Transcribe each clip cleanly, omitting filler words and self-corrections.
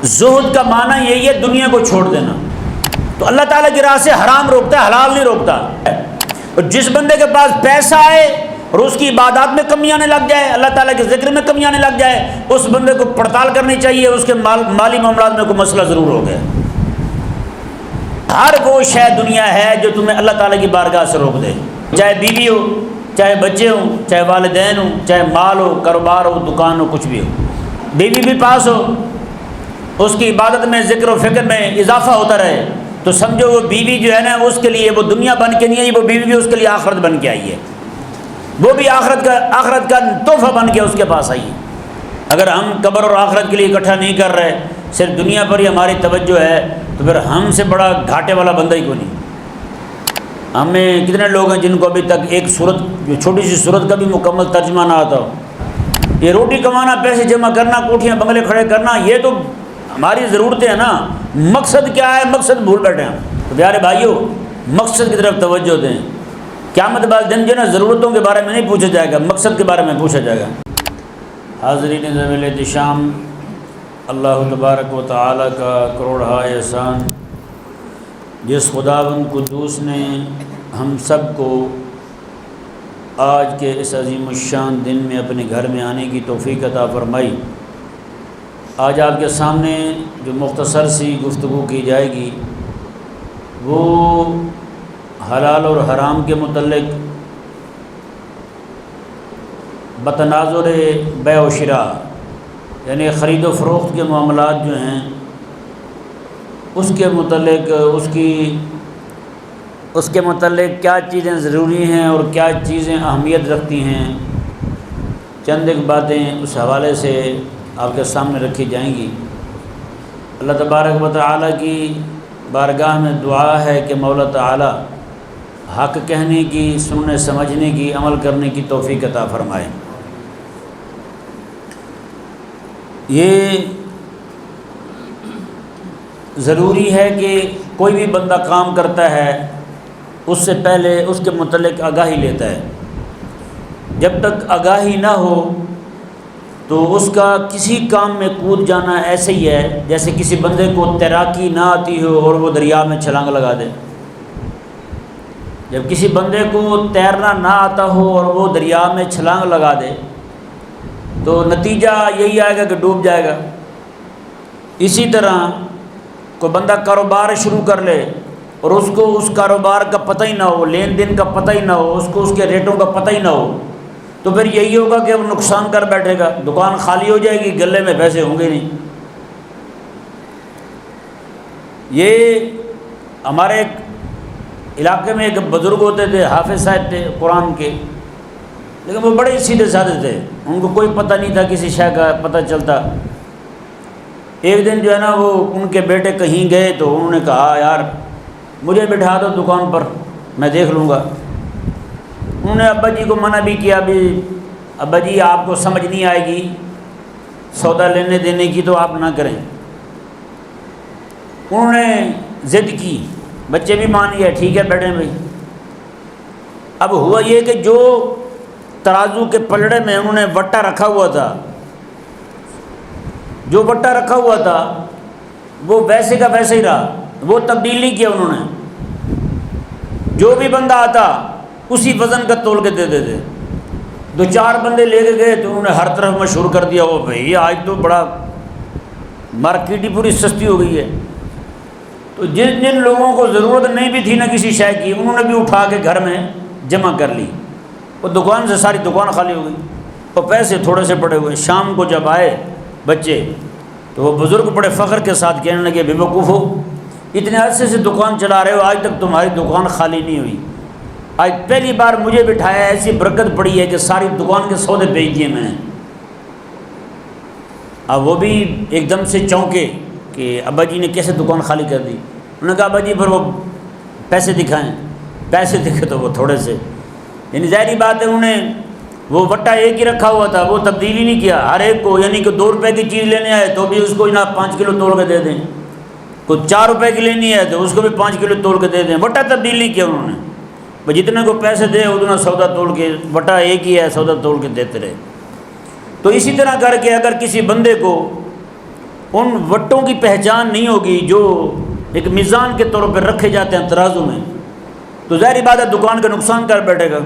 زہد کا معنی یہی ہے دنیا کو چھوڑ دینا. تو اللہ تعالیٰ کی راہ سے حرام روکتا ہے، حلال نہیں روکتا. اور جس بندے کے پاس پیسہ آئے اور اس کی عبادات میں کمی آنے لگ جائے، اللہ تعالیٰ کے ذکر میں کمی آنے لگ جائے، اس بندے کو پڑتال کرنی چاہیے اس کے مالی معاملات میں کوئی مسئلہ ضرور ہو گیا. ہر وہ شے دنیا ہے جو تمہیں اللہ تعالیٰ کی بارگاہ سے روک دے، چاہے بیوی ہو، چاہے بچے ہوں، چاہے والدین ہوں، چاہے مال ہو، کاروبار ہو، دکان ہو، کچھ بھی ہو. بیوی بھی پاس ہو، اس کی عبادت میں، ذکر و فکر میں اضافہ ہوتا رہے، تو سمجھو وہ بیوی جو ہے نا اس کے لیے وہ دنیا بن کے نہیں آئی، وہ بیوی بھی اس کے لیے آخرت بن کے آئی ہے. وہ بھی آخرت کا تحفہ بن کے اس کے پاس آئی ہے. اگر ہم قبر اور آخرت کے لیے اکٹھا نہیں کر رہے، صرف دنیا پر ہی ہماری توجہ ہے، تو پھر ہم سے بڑا گھاٹے والا بندہ ہی کوئی نہیں. ہمیں کتنے لوگ ہیں جن کو ابھی تک ایک صورت، چھوٹی سی صورت کا بھی مکمل ترجمہ نہ آتا ہو. یہ روٹی کمانا، پیسے جمع کرنا، کوٹھیاں بنگلے کھڑے کرنا، یہ تو ہماری ضرورتیں ہیں نا. مقصد کیا ہے؟ مقصد بھول بیٹھے ہیں. تو پیارے بھائیو، مقصد کی طرف توجہ دیں. قیامت بعد دن جو ہے نا ضرورتوں کے بارے میں نہیں پوچھا جائے گا، مقصد کے بارے میں پوچھا جائے گا. حاضرین ذویل احتشام، اللہ تبارک و تعالیٰ کا کروڑہا احسان، جس خداوند قدوس نے ہم سب کو آج کے اس عظیم الشان دن میں اپنے گھر میں آنے کی توفیق عطا فرمائی. آج آپ کے سامنے جو مختصر سی گفتگو کی جائے گی وہ حلال اور حرام کے متعلق بتناظر بیع و شراء، یعنی خرید و فروخت کے معاملات جو ہیں اس کے متعلق کیا چیزیں ضروری ہیں اور کیا چیزیں اہمیت رکھتی ہیں. چند ایک باتیں اس حوالے سے آپ کے سامنے رکھی جائیں گی. اللہ تبارک و تعالیٰ کی بارگاہ میں دعا ہے کہ مولا تعالیٰ حق کہنے کی، سننے سمجھنے کی، عمل کرنے کی توفیق عطا فرمائے. یہ ضروری ہے کہ کوئی بھی بندہ کام کرتا ہے اس سے پہلے اس کے متعلق آگاہی لیتا ہے. جب تک آگاہی نہ ہو تو اس کا کسی کام میں کود جانا ایسے ہی ہے جیسے کسی بندے کو تیراکی نہ آتی ہو اور وہ دریا میں چھلانگ لگا دے. جب کسی بندے کو تیرنا نہ آتا ہو اور وہ دریا میں چھلانگ لگا دے تو نتیجہ یہی آئے گا کہ ڈوب جائے گا. اسی طرح کوئی بندہ کاروبار شروع کر لے اور اس کو اس کاروبار کا پتہ ہی نہ ہو، لین دین کا پتہ ہی نہ ہو، اس کو اس کے ریٹوں کا پتہ ہی نہ ہو، تو پھر یہی ہوگا کہ وہ نقصان کر بیٹھے گا. دکان خالی ہو جائے گی، گلے میں پیسے ہوں گے نہیں. یہ ہمارے علاقے میں ایک بزرگ ہوتے تھے، حافظ صاحب تھے قرآن کے، لیکن وہ بڑے سیدھے سادے تھے، ان کو کوئی پتہ نہیں تھا کسی شے کا پتہ چلتا. ایک دن جو ہے نا وہ ان کے بیٹے کہیں گئے تو انہوں نے کہا یار مجھے بٹھا دو دکان پر، میں دیکھ لوں گا. انہوں نے ابا جی کو منع بھی کیا، بھی ابا جی آپ کو سمجھ نہیں آئے گی سودا لینے دینے کی تو آپ نہ کریں. انہوں نے ضد کی، بچے بھی مان گئے، ٹھیک ہے بیٹھیں بھائی. اب ہوا یہ کہ جو ترازو کے پلڑے میں انہوں نے وٹا رکھا ہوا تھا، جو وٹا رکھا ہوا تھا وہ ویسے کا ویسے ہی رہا، وہ تبدیل نہیں کیا انہوں نے. جو بھی بندہ آتا اسی وزن کا تول کے دے دیتے. 2-4 بندے لے کے گئے تو انہوں نے ہر طرف مشہور کر دیا، وہ بھائی آج تو بڑا مارکیٹ ہی پوری سستی ہو گئی ہے. تو جن جن لوگوں کو ضرورت نہیں بھی تھی نا کسی شے کی، انہوں نے بھی اٹھا کے گھر میں جمع کر لی. وہ دکان سے ساری دکان خالی ہو گئی اور پیسے تھوڑے سے پڑے ہوئے. شام کو جب آئے بچے تو وہ بزرگ بڑے فخر کے ساتھ کہنے لگے بے وقوف ہو، اتنے عرصے سے دکان چلا رہے ہو، آج تک تمہاری دکان خالی نہیں ہوئی. آج پہلی بار مجھے بٹھایا، ایسی برکت پڑی ہے کہ ساری دکان کے سودے بیچ دیے میں نے. اب وہ بھی ایک دم سے چونکے کہ ابا جی نے کیسے دکان خالی کر دی. انہوں نے کہا ابا جی پھر وہ پیسے دکھائیں. پیسے دکھے تو وہ تھوڑے سے، یعنی ظاہری بات ہے انہوں نے وہ وٹا ایک ہی رکھا ہوا تھا، وہ تبدیلی نہیں کیا ہر ایک کو. یعنی کہ 2 روپے کی چیز لینے آئے تو بھی اس کو جناب 5 کلو تول کے دے دیں، کوئی 4 روپے کی لینی ہے تو اس کو بھی 5 کلو تول کے دے دیں. وٹا تبدیل نہیں کیا انہوں نے، جتنے کو پیسے دے اتنا سودا تول کے، وٹا ایک ہی ہے، سودا تول کے دیتے رہے. تو اسی طرح کر کے اگر کسی بندے کو ان وٹوں کی پہچان نہیں ہوگی جو ایک میزان کے طور پر رکھے جاتے ہیں ترازو میں، تو ظاہر بات ہے دکان کا نقصان کر بیٹھے گا،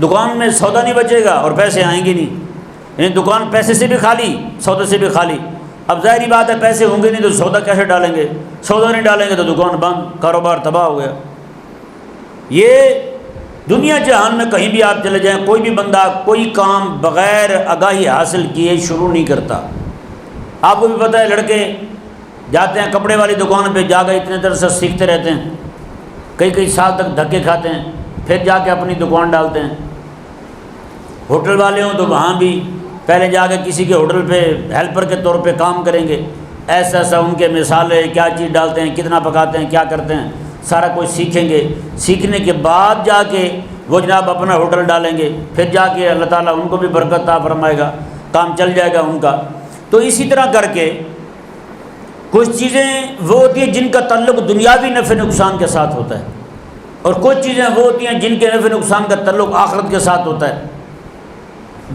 دکان میں سودا نہیں بچے گا اور پیسے آئیں گے نہیں، یعنی دکان پیسے سے بھی خالی، سودے سے بھی خالی۔ اب ظاہری بات ہے پیسے ہوں گے نہیں تو سودا کیسے ڈالیں گے، سودا نہیں ڈالیں گے تو دکان بند، کاروبار تباہ ہو گیا۔ یہ دنیا جہان میں کہیں بھی آپ چلے جائیں، کوئی بھی بندہ کوئی کام بغیر آگاہی حاصل کیے شروع نہیں کرتا۔ آپ کو بھی پتہ ہے لڑکے جاتے ہیں کپڑے والی دکان پہ، جا کے اتنے دیر سے سیکھتے رہتے ہیں، کئی سال تک دھکے کھاتے ہیں، پھر جا کے اپنی دکان ڈالتے ہیں۔ ہوٹل والے ہوں تو وہاں بھی پہلے جا کے کسی کے ہوٹل پہ ہیلپر کے طور پہ کام کریں گے، ایسا ان کے مثالیں کیا چیز ڈالتے ہیں، کتنا پکاتے ہیں، کیا کرتے ہیں، سارا کچھ سیکھیں گے۔ سیکھنے کے بعد جا کے وہ جناب اپنا ہوٹل ڈالیں گے، پھر جا کے اللہ تعالیٰ ان کو بھی برکت عطا فرمائے گا، کام چل جائے گا ان کا۔ تو اسی طرح کر کے کچھ چیزیں وہ ہوتی ہیں جن کا تعلق دنیاوی نفع نقصان کے ساتھ ہوتا ہے، اور کچھ چیزیں وہ ہوتی ہیں جن کے نفع نقصان کا تعلق آخرت کے ساتھ ہوتا ہے۔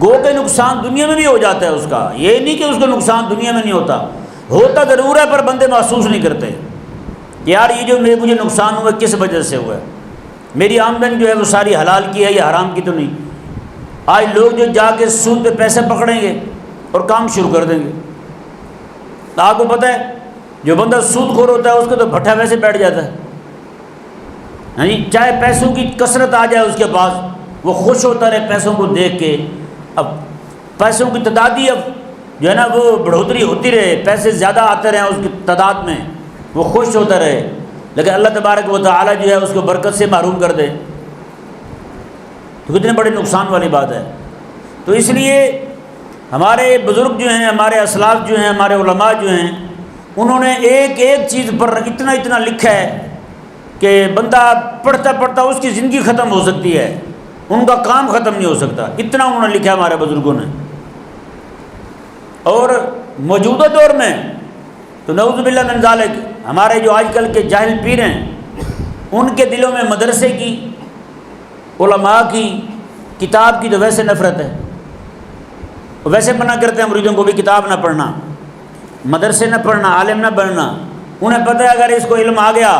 گو کے نقصان دنیا میں بھی ہو جاتا ہے اس کا، یہ نہیں کہ اس کا نقصان دنیا میں نہیں ہوتا ضرور ہے، پر بندے محسوس نہیں کرتے کہ یار یہ جو مجھے نقصان ہوا کس وجہ سے ہوا ہے، میری آمدن جو ہے وہ ساری حلال کی ہے یا حرام کی تو نہیں۔ آج لوگ جو جا کے سود پہ پیسے پکڑیں گے اور کام شروع کر دیں گے، تو آپ کو پتہ ہے جو بندہ سود خور ہوتا ہے اس کو تو بھٹا ویسے بیٹھ جاتا ہے، یعنی چاہے پیسوں کی کثرت آ جائے اس کے پاس، وہ خوش ہوتا رہے پیسوں کو دیکھ کے۔ اب پیسوں کی تعداد اب جو ہے نا وہ بڑھوتری ہوتی رہے، پیسے زیادہ آتے رہے اس کی تعداد میں، وہ خوش ہوتا رہے، لیکن اللہ تبارک و تعالیٰ جو ہے اس کو برکت سے محروم کر دے، تو کتنے بڑے نقصان والی بات ہے۔ تو اس لیے ہمارے بزرگ جو ہیں، ہمارے اسلاف جو ہیں، ہمارے علماء جو ہیں، انہوں نے ایک ایک چیز پر اتنا لکھا ہے کہ بندہ پڑھتا پڑھتا اس کی زندگی ختم ہو سکتی ہے، ان کا کام ختم نہیں ہو سکتا، اتنا انہوں نے لکھا ہمارے بزرگوں نے۔ اور موجودہ دور میں تو نعوذ باللہ من ذالک ہمارے جو آج کل کے جاہل پیر ہیں، ان کے دلوں میں مدرسے کی، علماء کی، کتاب کی تو ویسے نفرت ہے، ویسے منع کرتے ہیں مریدوں کو بھی کتاب نہ پڑھنا، مدرسے نہ پڑھنا، عالم نہ بننا۔ انہیں پتہ ہے اگر اس کو علم آ گیا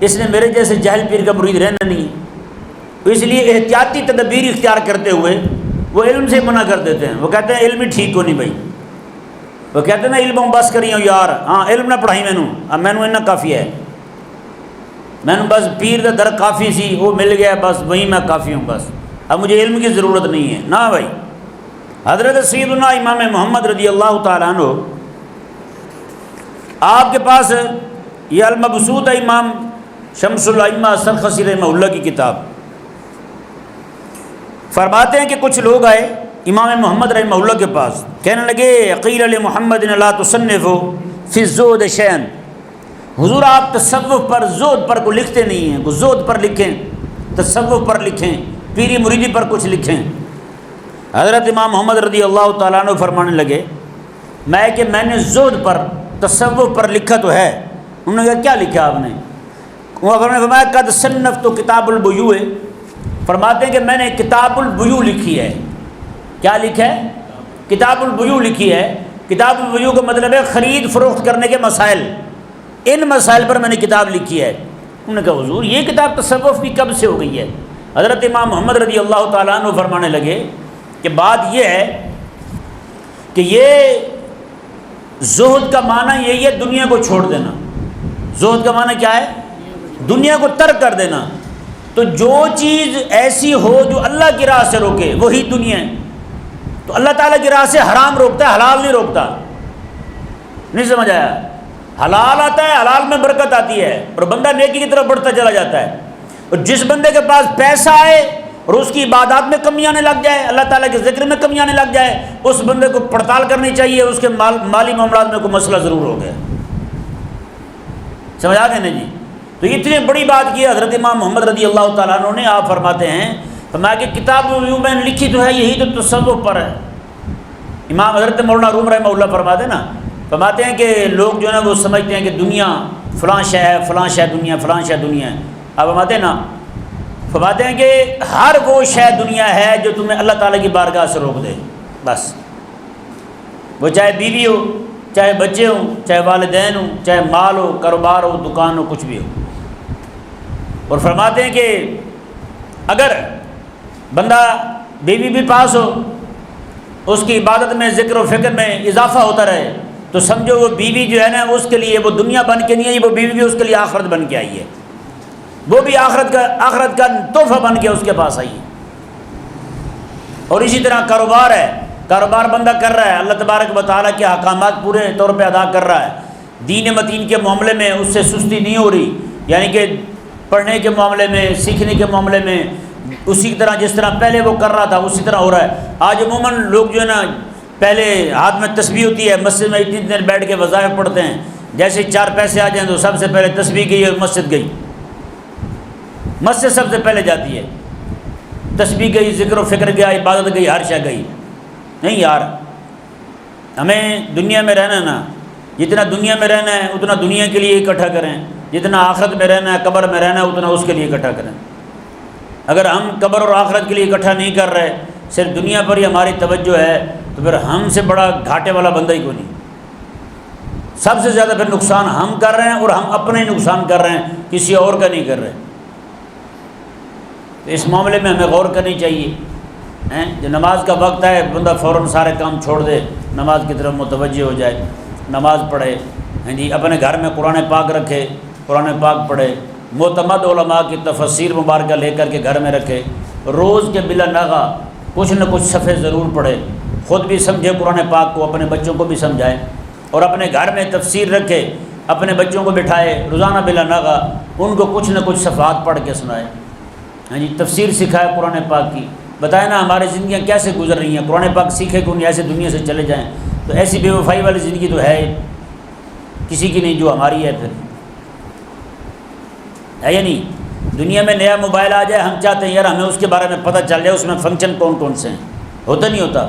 اس نے میرے جیسے جاہل پیر کا مرید رہنا نہیں، تو اس لیے احتیاطی تدبیر اختیار کرتے ہوئے وہ علم سے منع کر دیتے ہیں۔ وہ کہتے ہیں علم ہی ٹھیک کو نہیں بھائی، وہ کہتے ہیں نا علم بس کری ہوں یار، ہاں علم نہ پڑھائی مینوں، اب مینوں اتنا کافی ہے، مینوں بس پیر دا در کافی سی، وہ مل گیا بس وہیں میں کافی ہوں، بس اب مجھے علم کی ضرورت نہیں ہے۔ نہ بھائی، حضرت سیدنا امام محمد رضی اللہ تعالیٰ عنہ، آپ کے پاس یہ المبسوط ہے امام شمس الائمہ سرخسی رحمہ اللہ کی کتاب، فرماتے ہیں کہ کچھ لوگ آئے امام محمد رحمہ اللہ کے پاس، کہنے لگے قیل لمحمد لا تصنفوا فی الزہد شیئا، حضور آپ تصوف پر، زہد پر کو لکھتے نہیں ہیں، کو زہد پر لکھیں، تصوف پر لکھیں، پیری مریدی پر کچھ لکھیں۔ حضرت امام محمد رضی اللہ تعالیٰ عنہ فرمانے لگے میں نے زہد پر، تصوف پر لکھا تو ہے۔ انہوں نے کہا کیا لکھا آپ نے؟ وہ فرمایا قد صنفت کتاب البیوع، فرماتے ہیں کہ میں نے کتاب البیوع لکھی ہے۔ کیا لکھا ہے؟ کتاب البیوع لکھی ہے۔ کتاب البیوع کا مطلب ہے خرید فروخت کرنے کے مسائل، ان مسائل پر میں نے کتاب لکھی ہے۔ انہوں نے کہا حضور یہ کتاب تصوف کی کب سے ہو گئی ہے؟ حضرت امام محمد رضی اللہ تعالیٰ عنہ فرمانے لگے کہ بات یہ ہے کہ یہ زہد کا معنی یہی ہے دنیا کو چھوڑ دینا۔ زہد کا معنی کیا ہے؟ دنیا کو ترک کر دینا۔ تو جو چیز ایسی ہو جو اللہ کی راہ سے روکے وہی دنیا ہے۔ تو اللہ تعالیٰ کی راہ سے حرام روکتا ہے، حلال نہیں روکتا۔ نہیں سمجھ آیا؟ حلال آتا ہے، حلال میں برکت آتی ہے اور بندہ نیکی کی طرف بڑھتا چلا جاتا ہے۔ اور جس بندے کے پاس پیسہ آئے اور اس کی عبادات میں کمی آنے لگ جائے، اللہ تعالیٰ کے ذکر میں کمی آنے لگ جائے، اس بندے کو پڑتال کرنی چاہیے، اس کے مالی معاملات میں کوئی مسئلہ ضرور ہو گیا۔ سمجھ آ گئے نا جی؟ تو اتنی بڑی بات کی حضرت امام محمد رضی اللہ تعالیٰ عنہ نے۔ آپ فرماتے ہیں فرمایا کہ کتاب میں نے لکھی تو ہے، یہی تو تصوف پر ہے۔ امام حضرت مولانا روم رحمہ اللہ فرماتے ہیں نا، فرماتے ہیں کہ لوگ جو ہے نا وہ سمجھتے ہیں کہ دنیا فلاں شے ہے، فلاں شے دنیا، فلاں شے دنیا ہے۔ آپ فرماتے ہیں نا، فرماتے ہیں کہ ہر وہ شے دنیا ہے جو تمہیں اللہ تعالیٰ کی بارگاہ سے روک دے، بس وہ چاہے بیوی ہو، چاہے بچے ہوں، چاہے والدین ہوں، چاہے مال ہو، کاروبار ہو، دکان ہو، کچھ بھی ہو۔ اور فرماتے ہیں کہ اگر بندہ بیوی بھی پاس ہو، اس کی عبادت میں، ذکر و فکر میں اضافہ ہوتا رہے، تو سمجھو وہ بیوی جو ہے نا، اس کے لیے وہ دنیا بن کے نہیں آئی، وہ بیوی بھی اس کے لیے آخرت بن کے آئی ہے، وہ بھی آخرت کا تحفہ بن کے اس کے پاس آئی ہے۔ اور اسی طرح کاروبار ہے، کاروبار بندہ کر رہا ہے، اللہ تبارک و تعالیٰ کے احکامات پورے طور پہ ادا کر رہا ہے، دین متین کے معاملے میں اس سے سستی نہیں ہو رہی، یعنی کہ پڑھنے کے معاملے میں، سیکھنے کے معاملے میں اسی طرح جس طرح پہلے وہ کر رہا تھا اسی طرح ہو رہا ہے۔ آج عموماً لوگ جو ہے نا، پہلے ہاتھ میں تسبیح ہوتی ہے، مسجد میں اتنی دیر بیٹھ کے وظائف پڑھتے ہیں، جیسے 4 پیسے آ جائیں تو سب سے پہلے تسبیح گئی اور مسجد گئی، مسجد سب سے پہلے جاتی ہے، تسبیح گئی، ذکر و فکر گیا، عبادت گئی، ہر شے گئی۔ نہیں یار، ہمیں دنیا میں رہنا نا، جتنا دنیا میں رہنا ہے اتنا دنیا کے لیے اکٹھا کریں، جتنا آخرت میں رہنا ہے، قبر میں رہنا ہے، اتنا اس کے لیے اکٹھا کریں۔ اگر ہم قبر اور آخرت کے لیے اکٹھا نہیں کر رہے، صرف دنیا پر ہی ہماری توجہ ہے، تو پھر ہم سے بڑا گھاٹے والا بندہ ہی کوئی نہیں۔ سب سے زیادہ پھر نقصان ہم کر رہے ہیں، اور ہم اپنے ہی نقصان کر رہے ہیں، کسی اور کا نہیں کر رہے۔ تو اس معاملے میں ہمیں غور کرنی چاہیے۔ جو نماز کا وقت ہے، بندہ فوراً سارے کام چھوڑ دے، نماز کی طرف متوجہ ہو جائے، نماز پڑھے، اپنے گھر میں قرآن پاک رکھے، قرآن پاک پڑھے، معتمد علماء کی تفسیر مبارکہ لے کر کے گھر میں رکھے، روز کے بلا ناغہ کچھ نہ کچھ صفحے ضرور پڑھے، خود بھی سمجھے قرآن پاک کو، اپنے بچوں کو بھی سمجھائے، اور اپنے گھر میں تفسیر رکھے، اپنے بچوں کو بٹھائے، روزانہ بلا ناغہ ان کو کچھ نہ کچھ صفحات پڑھ کے سنائے، تفسیر سکھائے قرآن پاک کی، بتائیں نا ہماری زندگیاں کیسے گزر رہی ہیں، قرآن پاک سیکھے کیوں نہیں، ایسے دنیا سے چلے جائیں، تو ایسی بے وفائی والی زندگی تو ہے کسی کی نہیں جو ہماری ہے، پھر ہے یا نہیں؟ دنیا میں نیا موبائل آ جائے، ہم چاہتے ہیں یار ہمیں اس کے بارے میں پتہ چل جائے، اس میں فنکشن کون کون سے ہیں، ہوتا نہیں ہوتا،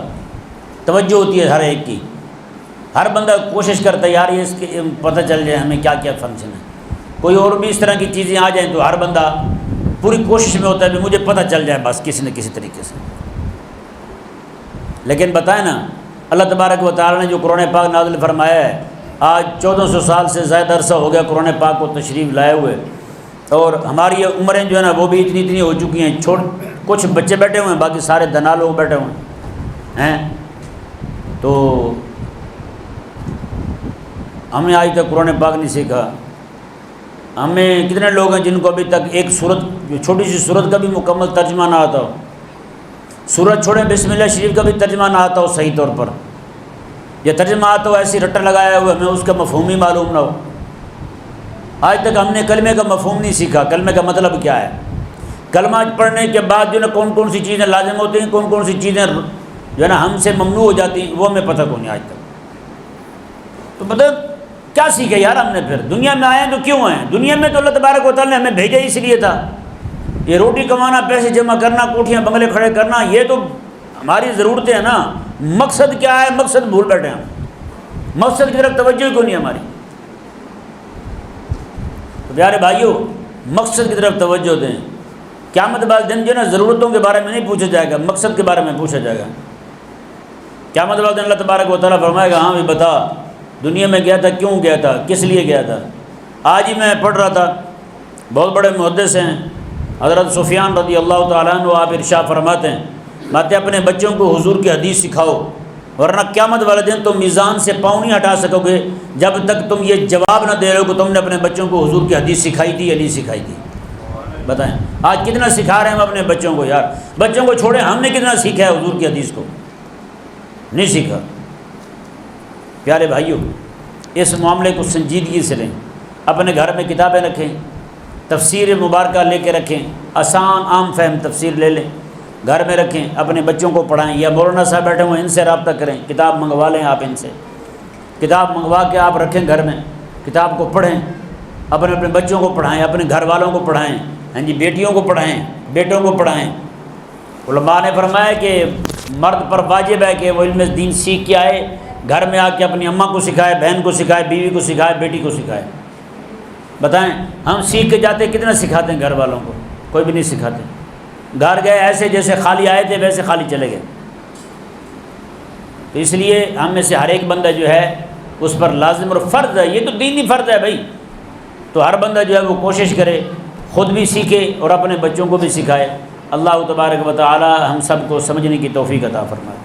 توجہ ہوتی ہے ہر ایک کی، ہر بندہ کوشش کرتا ہے یار یہ اس کے پتہ چل جائے ہمیں کیا کیا فنکشن ہے، کوئی اور بھی اس طرح کی چیزیں آ جائیں تو ہر بندہ پوری کوشش میں ہوتا ہے کہ مجھے پتہ چل جائے بس کسی نہ کسی طریقے سے۔ لیکن بتائیں نا، اللہ تبارک و تعالیٰ نے جو قرآن پاک نازل فرمایا ہے، آج 1400 سال سے زائد عرصہ ہو گیا قرآن پاک کو تشریف لائے ہوئے، اور ہماری یہ عمریں جو ہے نا وہ بھی اتنی ہو چکی ہیں، کچھ بچے بیٹھے ہوئے ہیں، باقی سارے دنا لوگ بیٹھے ہوئے ہیں۔ تو ہم نے آج تک قرآن پاک نہیں سیکھا۔ ہمیں کتنے لوگ ہیں جن کو ابھی تک ایک سورت، چھوٹی سی سورت کا بھی مکمل ترجمہ نہ آتا ہو، سورت چھوڑیں بسم اللہ شریف کا بھی ترجمہ نہ آتا ہو صحیح طور پر، یا ترجمہ آتا ہو ایسی رٹا لگایا ہوا ہمیں اس کا مفہوم ہی معلوم نہ ہو۔ آج تک ہم نے کلمے کا مفہوم نہیں سیکھا، کلمے کا مطلب کیا ہے، کلمہ پڑھنے کے بعد جو ہے نا کون کون سی چیزیں لازم ہوتی ہیں، کون کون سی چیزیں جو ہے نا ہم سے ممنوع ہو جاتی ہیں، وہ ہمیں پتہ کو نہیں آج تک۔ تو مطلب کیا سیکھے یار ہم نے؟ پھر دنیا میں آئے ہیں تو کیوں آئے ہیں؟ دنیا میں تو اللہ تبارک و تعالیٰ نے ہمیں بھیجا اس لیے تھا، یہ روٹی کمانا، پیسے جمع کرنا، کوٹھیاں بنگلے کھڑے کرنا، یہ تو ہماری ضرورتیں ہیں نا۔ مقصد کیا ہے؟ مقصد بھول بیٹھے ہم، مقصد کی طرف توجہ کیوں نہیں ہماری؟ تو پیارے بھائیوں، مقصد کی طرف توجہ دیں۔ قیامت والے دن جو ہے نا ضرورتوں کے بارے میں نہیں پوچھا جائے گا، مقصد کے بارے میں پوچھا جائے گا۔ قیامت والے دن اللہ تبارک و تعالیٰ فرمائے گا ہاں بھی بتا دنیا میں گیا تھا، کیوں گیا تھا، کس لیے گیا تھا؟ آج ہی میں پڑھ رہا تھا، بہت بڑے محدث ہیں حضرت سفیان رضی اللہ تعالیٰ عنہ، آپ ارشاد فرماتے ہیں اپنے بچوں کو حضور کی حدیث سکھاؤ، ورنہ قیامت والے دن تم میزان سے پاؤں نہیں ہٹا سکو گے جب تک تم یہ جواب نہ دے رہے ہو کہ تم نے اپنے بچوں کو حضور کی حدیث سکھائی تھی یا نہیں سکھائی تھی۔ بتائیں آج کتنا سکھا رہے ہیں ہم اپنے بچوں کو؟ یار بچوں کو چھوڑیں، ہم نے کتنا سیکھا ہے حضور کی حدیث کو؟ نہیں سیکھا۔ پیارے بھائیوں، اس معاملے کو سنجیدگی سے لیں، اپنے گھر میں کتابیں رکھیں، تفسیر مبارکہ لے کے رکھیں، آسان عام فہم تفسیر لے لیں، گھر میں رکھیں، اپنے بچوں کو پڑھائیں، یا مولانا صاحب بیٹھے ہوئے ان سے رابطہ کریں، کتاب منگوا لیں آپ ان سے، کتاب منگوا کے آپ رکھیں گھر میں، کتاب کو پڑھیں، اپنے بچوں کو پڑھائیں، اپنے گھر والوں کو پڑھائیں، بیٹیوں کو پڑھائیں، بیٹوں کو پڑھائیں۔ علماء نے فرمایا کہ مرد پر واجب ہے کہ وہ علم دین سیکھ کے آئے، گھر میں آ کے اپنی اماں کو سکھائے، بہن کو سکھائے، بیوی کو سکھائے، بیٹی کو سکھائے۔ بتائیں ہم سیکھ کے جاتے کتنا سکھاتے ہیں گھر والوں کو؟ کوئی بھی نہیں سکھاتے۔ گھر گئے ایسے جیسے خالی آئے تھے ویسے خالی چلے گئے۔ تو اس لیے ہم میں سے ہر ایک بندہ جو ہے اس پر لازم اور فرض ہے، یہ تو دینی فرض ہے بھائی. تو ہر بندہ جو ہے وہ کوشش کرے، خود بھی سیکھے اور اپنے بچوں کو بھی سکھائے. اللہ تبارک و تعالی ہم سب کو سمجھنے کی توفیق عطا فرمائے.